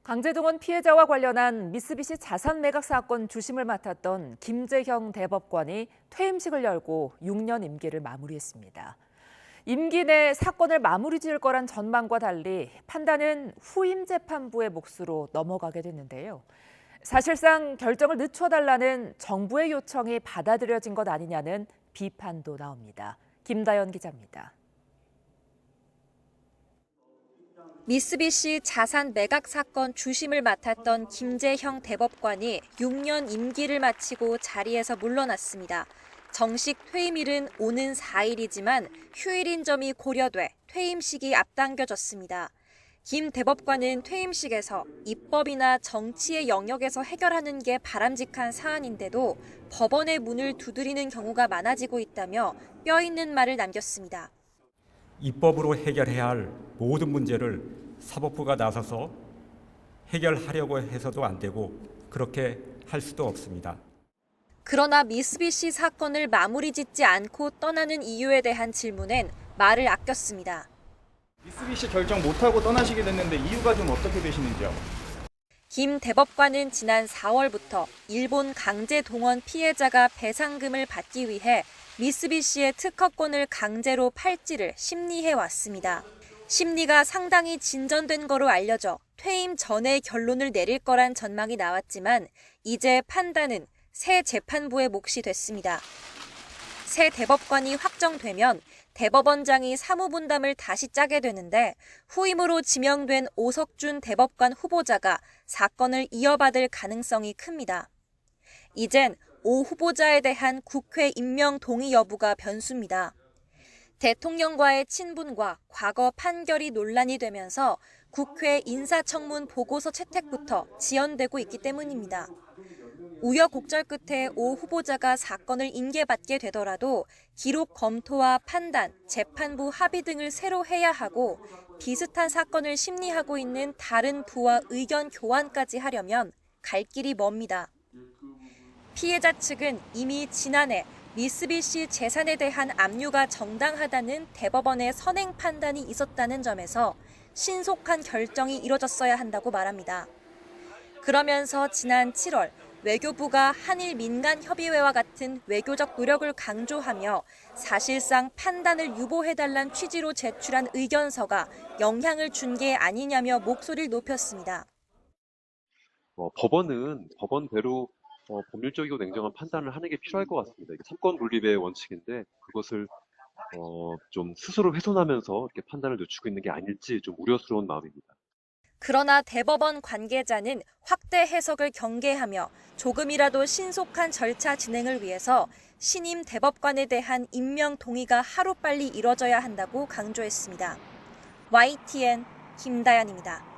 강제동원 피해자와 관련한 미쓰비시 자산 매각 사건 주심을 맡았던 김재형 대법관이 퇴임식을 열고 6년 임기를 마무리했습니다. 임기 내 사건을 마무리 지을 거란 전망과 달리 판단은 후임 재판부의 몫으로 넘어가게 됐는데요. 사실상 결정을 늦춰달라는 정부의 요청이 받아들여진 것 아니냐는 비판도 나옵니다. 김다연 기자입니다. 미쓰비시 자산 매각 사건 주심을 맡았던 김재형 대법관이 6년 임기를 마치고 자리에서 물러났습니다. 정식 퇴임일은 오는 4일이지만 휴일인 점이 고려돼 퇴임식이 앞당겨졌습니다. 김 대법관은 퇴임식에서 입법이나 정치의 영역에서 해결하는 게 바람직한 사안인데도 법원의 문을 두드리는 경우가 많아지고 있다며 뼈 있는 말을 남겼습니다. 입법으로 해결해야 할 모든 문제를 사법부가 나서서 해결하려고 해서도 안 되고 그렇게 할 수도 없습니다. 그러나 미쓰비시 사건을 마무리 짓지 않고 떠나는 이유에 대한 질문엔 말을 아꼈습니다. 미쓰비시 결정 못하고 떠나시게 됐는데 이유가 좀 어떻게 되시는지요? 김 대법관은 지난 4월부터 일본 강제 동원 피해자가 배상금을 받기 위해 미쓰비시의 특허권을 강제로 팔지를 심리해 왔습니다. 심리가 상당히 진전된 거로 알려져 퇴임 전에 결론을 내릴 거란 전망이 나왔지만 이제 판단은 새 재판부의 몫이 됐습니다. 새 대법관이 확정되면 대법원장이 사무분담을 다시 짜게 되는데 후임으로 지명된 오석준 대법관 후보자가 사건을 이어받을 가능성이 큽니다. 이젠 오 후보자에 대한 국회 임명 동의 여부가 변수입니다. 대통령과의 친분과 과거 판결이 논란이 되면서 국회 인사청문 보고서 채택부터 지연되고 있기 때문입니다. 우여곡절 끝에 오 후보자가 사건을 인계받게 되더라도 기록 검토와 판단, 재판부 합의 등을 새로 해야 하고 비슷한 사건을 심리하고 있는 다른 부와 의견 교환까지 하려면 갈 길이 멉니다. 피해자 측은 이미 지난해 미쓰비시 재산에 대한 압류가 정당하다는 대법원의 선행 판단이 있었다는 점에서 신속한 결정이 이뤄졌어야 한다고 말합니다. 그러면서 지난 7월 외교부가 한일 민간협의회와 같은 외교적 노력을 강조하며 사실상 판단을 유보해달란 취지로 제출한 의견서가 영향을 준 게 아니냐며 목소리를 높였습니다. 법원은 법원대로 법률적이고 냉정한 판단을 하는 게 필요할 것 같습니다. 이게 삼권 분립의 원칙인데 그것을 좀 스스로 훼손하면서 이렇게 판단을 늦추고 있는 게 아닐지 좀 우려스러운 마음입니다. 그러나 대법원 관계자는 확대 해석을 경계하며 조금이라도 신속한 절차 진행을 위해서 신임 대법관에 대한 임명 동의가 하루빨리 이뤄져야 한다고 강조했습니다. YTN 김다연입니다.